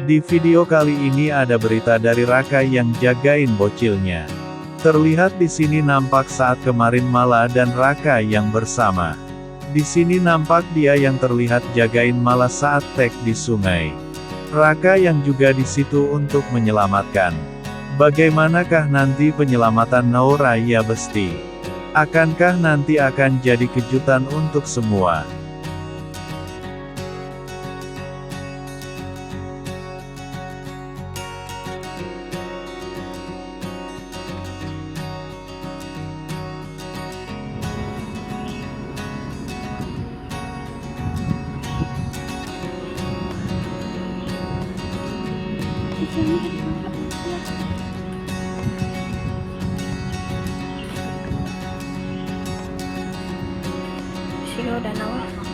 Di video kali ini ada berita dari Raka yang jagain bocilnya. Terlihat di sini nampak saat kemarin Mala dan Raka yang bersama. Di sini nampak dia yang terlihat jagain Mala saat tek di sungai. Raka yang juga di situ untuk menyelamatkan. Bagaimanakah nanti penyelamatan Nauraya Besti? Akankah nanti akan jadi kejutan untuk semua? Sini udah nawa.